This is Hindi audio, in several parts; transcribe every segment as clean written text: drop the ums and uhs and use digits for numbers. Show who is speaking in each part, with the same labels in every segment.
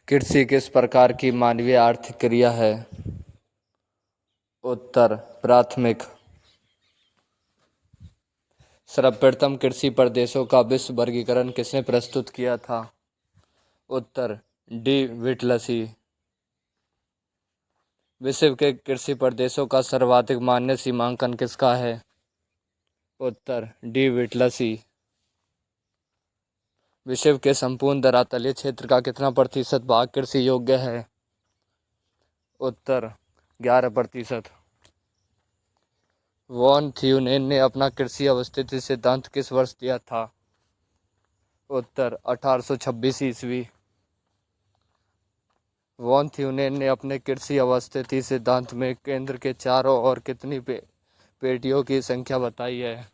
Speaker 1: कृषि किस प्रकार की मानवीय आर्थिक क्रिया है? उत्तर प्राथमिक। सर्वप्रथम कृषि प्रदेशों का विश्व वर्गीकरण किसने प्रस्तुत किया था? उत्तर डी विटलसी। विश्व के कृषि प्रदेशों का सर्वाधिक मान्य सीमांकन किसका है? उत्तर डी विटलसी। विश्व के संपूर्ण धरातलीय क्षेत्र का कितना प्रतिशत भाग कृषि योग्य है? उत्तर 11%। वॉन थ्यूनेन ने अपना कृषि अवस्थिति सिद्धांत किस वर्ष दिया था? उत्तर 1826 ईस्वी। वॉन थ्यूनेन ने अपने कृषि अवस्थिति सिद्धांत में केंद्र के चारों ओर कितनी पेटियों की संख्या बताई है?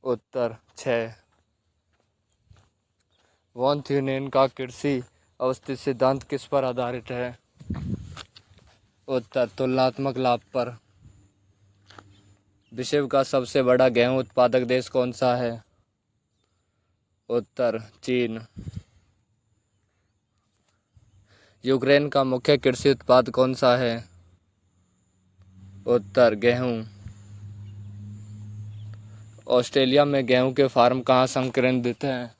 Speaker 1: उत्तर 6। वॉन थ्यूनेन का कृषि अवस्थिति सिद्धांत किस पर आधारित है? उत्तर तुलनात्मक लाभ पर। विश्व का सबसे बड़ा गेहूं उत्पादक देश कौन सा है? उत्तर चीन। यूक्रेन का मुख्य कृषि उत्पाद कौन सा है? उत्तर गेहूं। ऑस्ट्रेलिया में गेहूं के फार्म कहाँ संकेंद्रित हैं?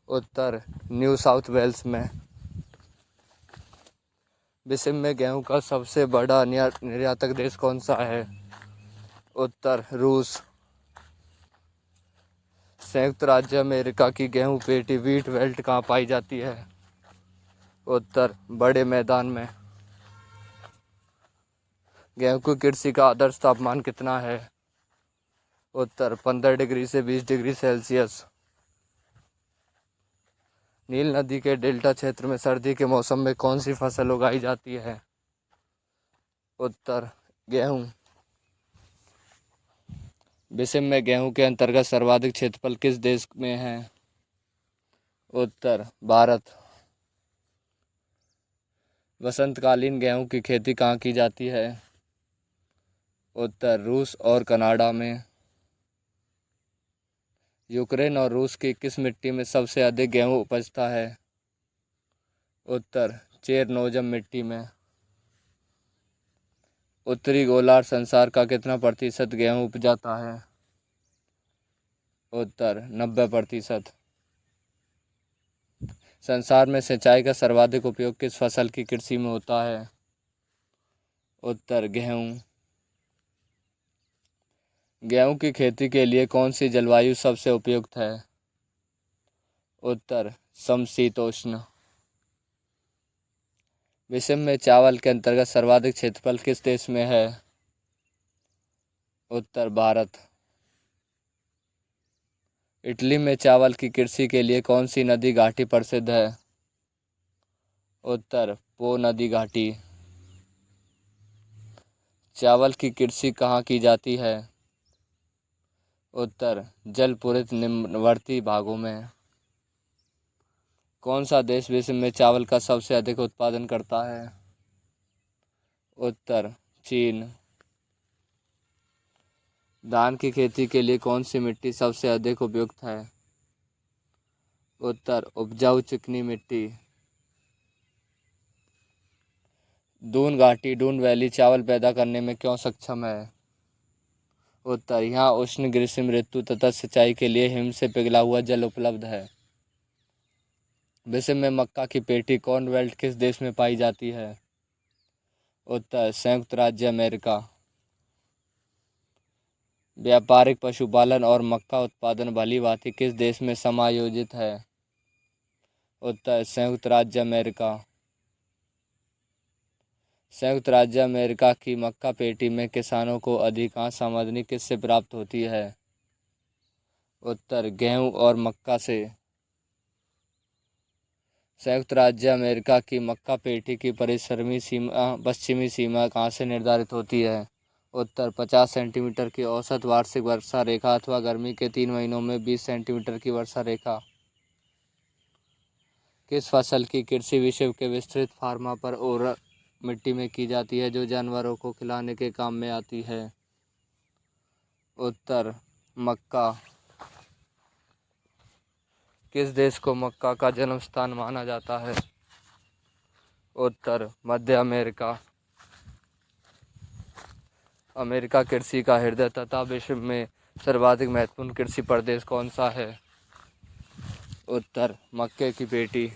Speaker 1: उत्तर न्यू साउथ वेल्स में। विश्व में गेहूं का सबसे बड़ा निर्यातक देश कौन सा है? उत्तर रूस। संयुक्त राज्य अमेरिका की गेहूं पेटी व्हीट बेल्ट कहाँ पाई जाती है? उत्तर बड़े मैदान में। गेहूं की कृषि का आदर्श तापमान कितना है? उत्तर 15 डिग्री से 20 डिग्री सेल्सियस। नील नदी के डेल्टा क्षेत्र में सर्दी के मौसम में कौन सी फसल उगाई जाती है? उत्तर गेहूं। विश्व में गेहूं के अंतर्गत सर्वाधिक क्षेत्रफल किस देश में है? उत्तर भारत। वसंतकालीन गेहूं की खेती कहाँ की जाती है? उत्तर रूस और कनाडा में। यूक्रेन और रूस की किस मिट्टी में सबसे अधिक गेहूं उपजता है? उत्तर चेरनोजम मिट्टी में। उत्तरी गोलार्ध संसार का कितना प्रतिशत गेहूं उपजाता है? उत्तर 90%। संसार में सिंचाई का सर्वाधिक उपयोग किस फसल की कृषि में होता है? उत्तर गेहूं। गेहूं की खेती के लिए कौन सी जलवायु सबसे उपयुक्त है? उत्तर समशीतोष्ण। विश्व में चावल के अंतर्गत सर्वाधिक क्षेत्रफल किस देश में है? उत्तर भारत। इटली में चावल की कृषि के लिए कौन सी नदी घाटी प्रसिद्ध है? उत्तर पो नदी घाटी। चावल की कृषि कहाँ की जाती है? उत्तर जलपूरित निम्नवर्ती भागों में। कौन सा देश विश्व में चावल का सबसे अधिक उत्पादन करता है? उत्तर चीन। धान की खेती के लिए कौन सी मिट्टी सबसे अधिक उपयुक्त है? उत्तर उपजाऊ चिकनी मिट्टी। दून घाटी डून वैली चावल पैदा करने में क्यों सक्षम है? उत्तर यहाँ उष्ण ग्रीष्म ऋतु तथा सिंचाई के लिए हिम से पिघला हुआ जल उपलब्ध है। विश्व में मक्का की पेटी कॉर्नवेल्ट किस देश में पाई जाती है? उत्तर संयुक्त राज्य अमेरिका। व्यापारिक पशुपालन और मक्का उत्पादन भली भांति किस देश में समायोजित है? उत्तर संयुक्त राज्य अमेरिका। संयुक्त राज्य अमेरिका की मक्का पेटी में किसानों को अधिकांश आमदनी किससे प्राप्त होती है? उत्तर गेहूं और मक्का से। संयुक्त राज्य अमेरिका की मक्का पेटी की पश्चिमी सीमा कहाँ से निर्धारित होती है? उत्तर 50 सेंटीमीटर की औसत वार्षिक वर्षा रेखा अथवा गर्मी के 3 महीनों में 20 सेंटीमीटर की वर्षा रेखा। किस फसल की कृषि विश्व के विस्तृत फार्मा पर उर्वरक मिट्टी में की जाती है जो जानवरों को खिलाने के काम में आती है? उत्तर मक्का। किस देश को मक्का का जन्म स्थान माना जाता है? उत्तर मध्य अमेरिका। अमेरिका कृषि का हृदय तथा विश्व में सर्वाधिक महत्वपूर्ण कृषि प्रदेश कौन सा है? उत्तर मक्के की पेटी।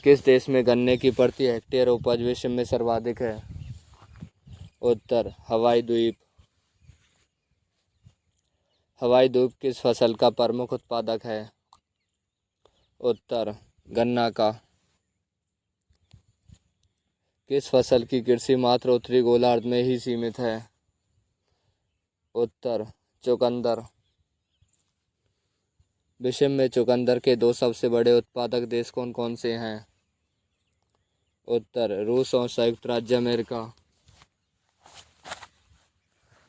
Speaker 1: किस देश में गन्ने की प्रति हेक्टेयर उपज विश्व में सर्वाधिक है? उत्तर हवाई द्वीप। हवाई द्वीप किस फसल का प्रमुख उत्पादक है? उत्तर गन्ना का। किस फसल की कृषि मात्र उत्तरी गोलार्ध में ही सीमित है? उत्तर चुकंदर। विश्व में चुकंदर के दो सबसे बड़े उत्पादक देश कौन कौन से हैं? उत्तर रूस और संयुक्त राज्य अमेरिका।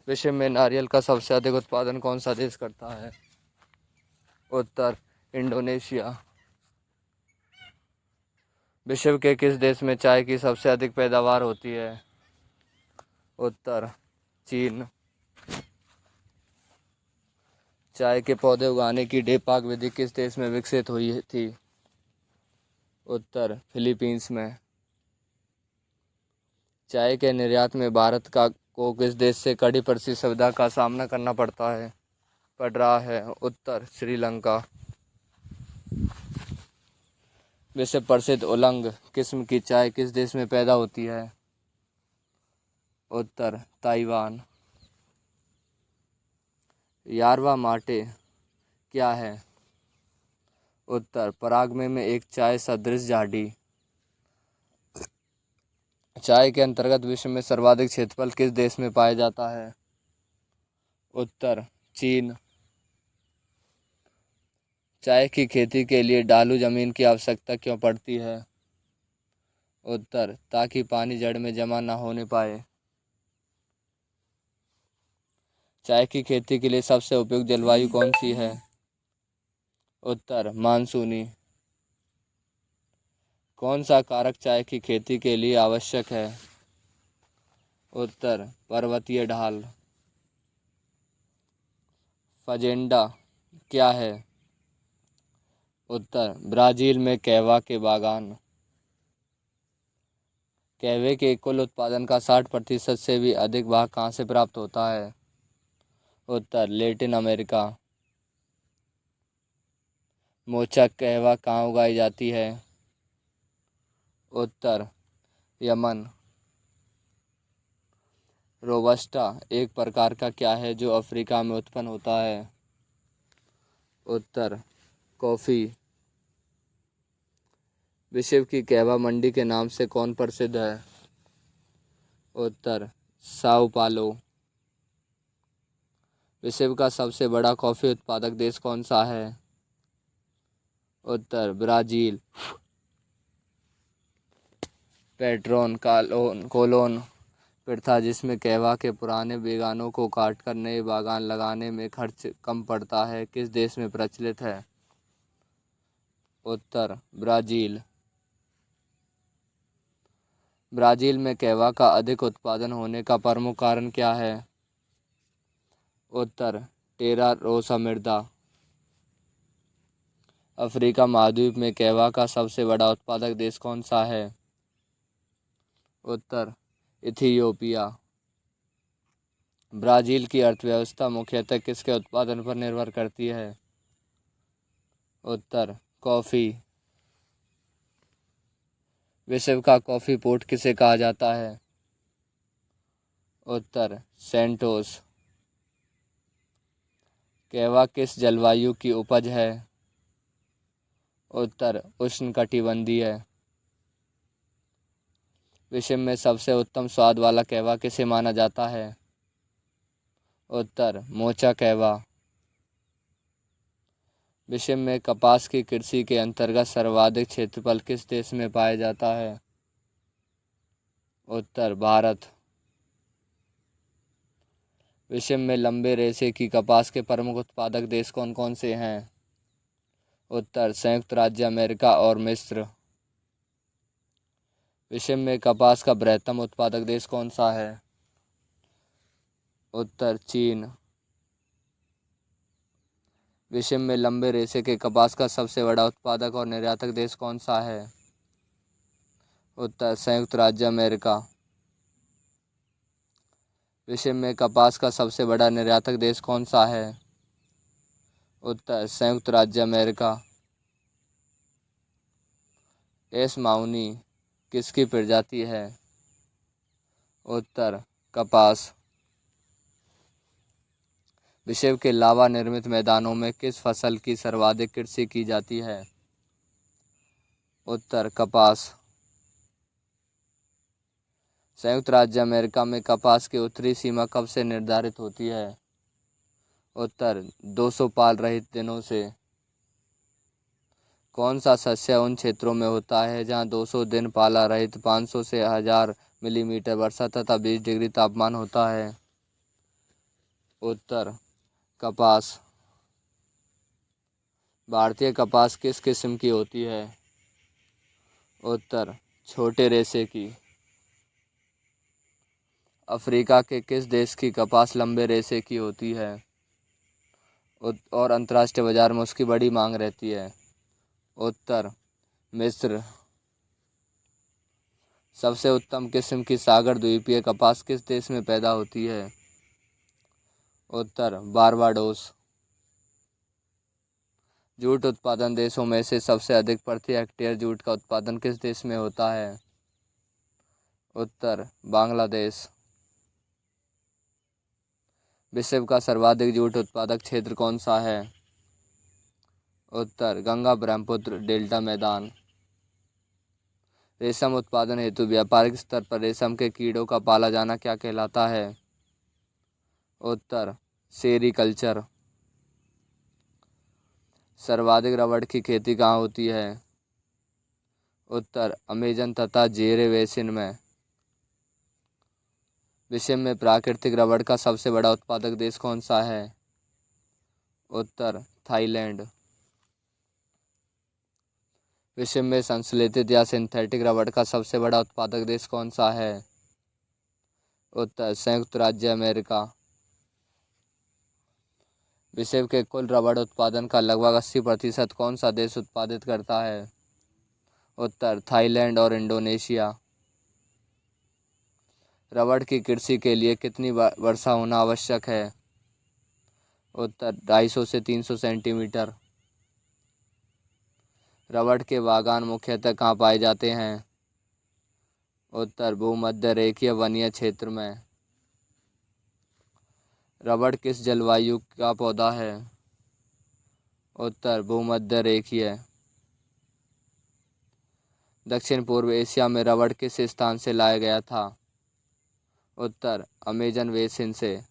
Speaker 1: विश्व में नारियल का सबसे अधिक उत्पादन कौन सा देश करता है? उत्तर इंडोनेशिया। विश्व के किस देश में चाय की सबसे अधिक पैदावार होती है? उत्तर चीन। चाय के पौधे उगाने की डेपाक विधि किस देश में विकसित हुई थी? उत्तर फिलीपींस में। चाय के निर्यात में भारत को किस देश से कड़ी प्रतिस्पर्धा का सामना करना पड़ रहा है? उत्तर श्रीलंका। विश्व प्रसिद्ध ओलंग किस्म की चाय किस देश में पैदा होती है? उत्तर ताइवान। यार्वा माटे क्या है? उत्तर पराग्वे में एक चाय सदृश झाड़ी। चाय के अंतर्गत विश्व में सर्वाधिक क्षेत्रफल किस देश में पाया जाता है? उत्तर चीन। चाय की खेती के लिए ढालू जमीन की आवश्यकता क्यों पड़ती है? उत्तर ताकि पानी जड़ में जमा न होने पाए। चाय की खेती के लिए सबसे उपयुक्त जलवायु कौन सी है? उत्तर मानसूनी। कौन सा कारक चाय की खेती के लिए आवश्यक है? उत्तर पर्वतीय ढाल। फजेंडा क्या है? उत्तर ब्राज़ील में कहवा के बागान। कहवे के कुल उत्पादन का 60% से भी अधिक भाग कहाँ से प्राप्त होता है? उत्तर लैटिन अमेरिका। मोचा कहवा कहाँ उगाई जाती है? उत्तर यमन। रोबस्टा एक प्रकार का क्या है जो अफ्रीका में उत्पन्न होता है? उत्तर कॉफ़ी। विश्व की कहवा मंडी के नाम से कौन प्रसिद्ध है? उत्तर साओ पालो। विश्व का सबसे बड़ा कॉफ़ी उत्पादक देश कौन सा है? उत्तर ब्राज़ील। पेट्रोन कोलोन प्रथा जिसमें कहवा के पुराने बागानों को काटकर नए बागान लगाने में खर्च कम पड़ता है किस देश में प्रचलित है? उत्तर ब्राज़ील। ब्राज़ील में कहवा का अधिक उत्पादन होने का प्रमुख कारण क्या है? उत्तर टेरा रोसा मृदा। अफ्रीका महाद्वीप में कहवा का सबसे बड़ा उत्पादक देश कौन सा है? उत्तर इथियोपिया। ब्राज़ील की अर्थव्यवस्था मुख्यतः किसके उत्पादन पर निर्भर करती है? उत्तर कॉफ़ी। विश्व का कॉफ़ी पोर्ट किसे कहा जाता है? उत्तर सेंटोस। कहवा किस जलवायु की उपज है? उत्तर उष्णकटिबंधीय। विश्व में सबसे उत्तम स्वाद वाला कहवा किसे माना जाता है? उत्तर मोचा कहवा। विश्व में कपास की कृषि के अंतर्गत सर्वाधिक क्षेत्रफल किस देश में पाया जाता है? उत्तर भारत। विश्व में लंबे रेशे की कपास के प्रमुख उत्पादक देश कौन कौन से हैं? उत्तर संयुक्त राज्य अमेरिका और मिस्र। विश्व में कपास का बृहत्तम उत्पादक देश कौन सा है? उत्तर चीन। विश्व में लंबे रेशे के कपास का सबसे बड़ा उत्पादक और निर्यातक देश कौन सा है? उत्तर संयुक्त राज्य अमेरिका। विश्व में कपास का सबसे बड़ा निर्यातक देश कौन सा है? उत्तर संयुक्त राज्य अमेरिका। एस माउनी किसकी प्रजाति है? उत्तर कपास। विश्व के लावा निर्मित मैदानों में किस फसल की सर्वाधिक कृषि की जाती है? उत्तर कपास। संयुक्त राज्य अमेरिका में कपास की उत्तरी सीमा कब से निर्धारित होती है? उत्तर 200 पाल रहित दिनों से। कौन सा शस्य उन क्षेत्रों में होता है जहां 200 दिन पाला रहित 500 से 1000 मिलीमीटर वर्षा तथा 20 डिग्री तापमान होता है? उत्तर कपास। भारतीय कपास किस किस्म की होती है? उत्तर छोटे रेशे की। अफ्रीका के किस देश की कपास लंबे रेशे की होती है और अंतर्राष्ट्रीय बाजार में उसकी बड़ी मांग रहती है? उत्तर मिस्र। सबसे उत्तम किस्म की सागर द्वीपीय कपास किस देश में पैदा होती है? उत्तर बारबाडोस। जूट उत्पादन देशों में से सबसे अधिक प्रति हेक्टेयर जूट का उत्पादन किस देश में होता है? उत्तर बांग्लादेश। विश्व का सर्वाधिक जूट उत्पादक क्षेत्र कौन सा है? उत्तर गंगा ब्रह्मपुत्र डेल्टा मैदान। रेशम उत्पादन हेतु व्यापारिक स्तर पर रेशम के कीड़ों का पाला जाना क्या कहलाता है? उत्तर सेरीकल्चर। सर्वाधिक रबड़ की खेती कहाँ होती है? उत्तर अमेजन तथा जेरे बेसिन में। विश्व में प्राकृतिक रबड़ का सबसे बड़ा उत्पादक देश कौन सा है? उत्तर थाईलैंड। विश्व में संश्लेषित या सिंथेटिक रबड़ का सबसे बड़ा उत्पादक देश कौन सा है? उत्तर संयुक्त राज्य अमेरिका। विश्व के कुल रबड़ उत्पादन का लगभग 80% कौन सा देश उत्पादित करता है? उत्तर थाईलैंड और इंडोनेशिया। रबड़ की कृषि के लिए कितनी वर्षा होना आवश्यक है? उत्तर 250 से 300 सेंटीमीटर। रबड़ के बागान मुख्यतः कहाँ पाए जाते हैं? उत्तर भूमध्य रेखीय वनीय क्षेत्र में। रबड़ किस जलवायु का पौधा है? उत्तर भूमध्य रेखीय। दक्षिण पूर्व एशिया में रबड़ किस स्थान से लाया गया था? उत्तर अमेजन बेसिन से।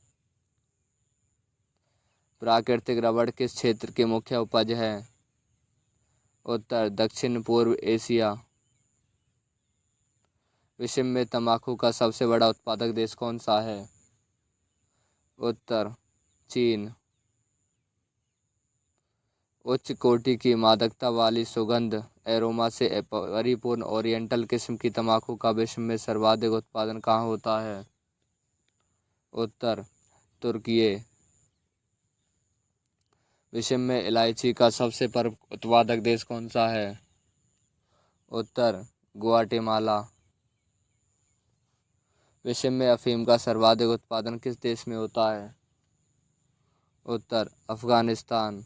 Speaker 1: प्राकृतिक रबड़ किस क्षेत्र की मुख्य उपज है? उत्तर दक्षिण पूर्व एशिया। विश्व में तंबाकू का सबसे बड़ा उत्पादक देश कौन सा है? उत्तर चीन। उच्च कोटि की मादकता वाली सुगंध एरोमा से परिपूर्ण ओरिएंटल किस्म की तंबाकू का विश्व में सर्वाधिक उत्पादन कहाँ होता है? उत्तर तुर्की। विश्व में इलायची का सबसे प्रमुख उत्पादक देश कौन सा है? उत्तर ग्वाटेमाला। विश्व में अफीम का सर्वाधिक उत्पादन किस देश में होता है? उत्तर अफगानिस्तान।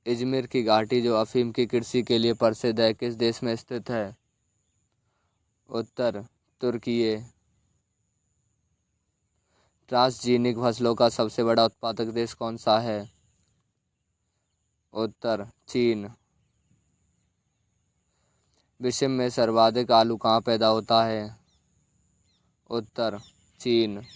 Speaker 1: इजमिर की घाटी जो अफीम की कृषि के लिए प्रसिद्ध है किस देश में स्थित है? उत्तर तुर्की। ट्रांसजेनिक फसलों का सबसे बड़ा उत्पादक देश कौन सा है? उत्तर चीन। विश्व में सर्वाधिक आलू कहाँ पैदा होता है? उत्तर चीन।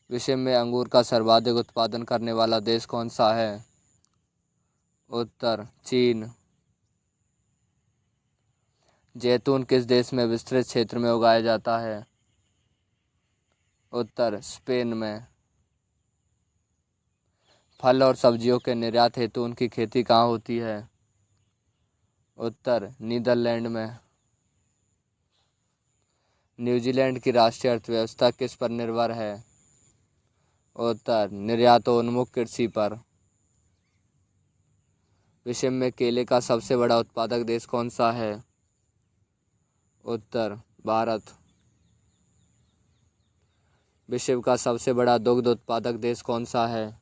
Speaker 1: विश्व में अंगूर का सर्वाधिक उत्पादन करने वाला देश कौन सा है? उत्तर चीन। जैतून किस देश में विस्तृत क्षेत्र में उगाया जाता है? उत्तर स्पेन में। फल और सब्जियों के निर्यात हेतु उनकी खेती कहाँ होती है? उत्तर नीदरलैंड में। न्यूजीलैंड की राष्ट्रीय अर्थव्यवस्था किस पर निर्भर है? उत्तर निर्यातोन्मुख कृषि पर। विश्व में केले का सबसे बड़ा उत्पादक देश कौन सा है? उत्तर भारत। विश्व का सबसे बड़ा दुग्ध उत्पादक देश कौन सा है?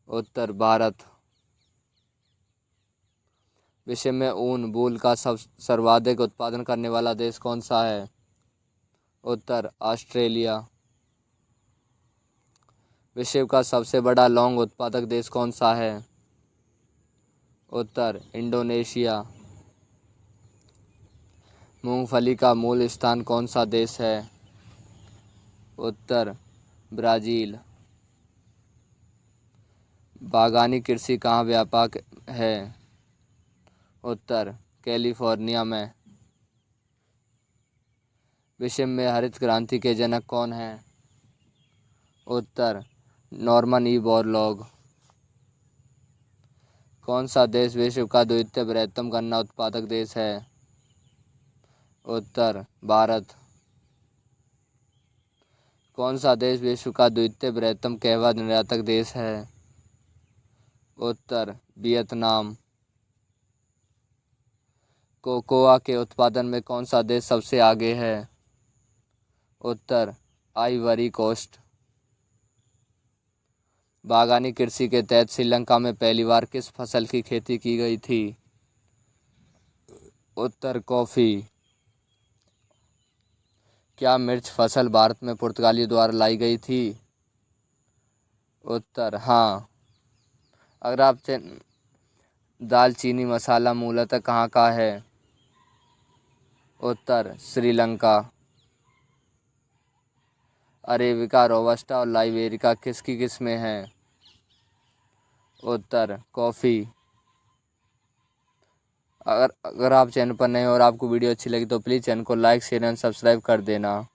Speaker 1: उत्तर भारत। विश्व में ऊन वूल का सर्वाधिक उत्पादन करने वाला देश कौन सा है? उत्तर ऑस्ट्रेलिया। विश्व का सबसे बड़ा लौंग उत्पादक देश कौन सा है? उत्तर इंडोनेशिया। मूंगफली का मूल स्थान कौन सा देश है? उत्तर ब्राज़ील। बागवानी कृषि कहाँ व्यापक है? उत्तर कैलिफोर्निया में। विश्व में हरित क्रांति के जनक कौन हैं? उत्तर नॉर्मन ई बोरलॉग। कौन सा देश विश्व का द्वितीय बृहत्तम गन्ना उत्पादक देश है? उत्तर भारत। कौन सा देश विश्व का द्वितीय बृहत्तम कहवा निर्यातक देश है? उत्तर वियतनाम। कोकोआ के उत्पादन में कौन सा देश सबसे आगे है? उत्तर आइवरी कोस्ट। बागवानी कृषि के तहत श्रीलंका में पहली बार किस फसल की खेती की गई थी? उत्तर कॉफ़ी। क्या मिर्च फसल भारत में पुर्तगालियों द्वारा लाई गई थी? उत्तर हाँ। अगर आप दालचीनी मसाला मूलतः कहाँ का है? उत्तर श्रीलंका। अरेबिका, रोबस्टा और लाइबेरिया किसकी किस्में हैं? उत्तर कॉफ़ी। अगर आप चैनल पर नए हो और आपको वीडियो अच्छी लगी तो प्लीज़ चैनल को लाइक शेयर एंड सब्सक्राइब कर देना।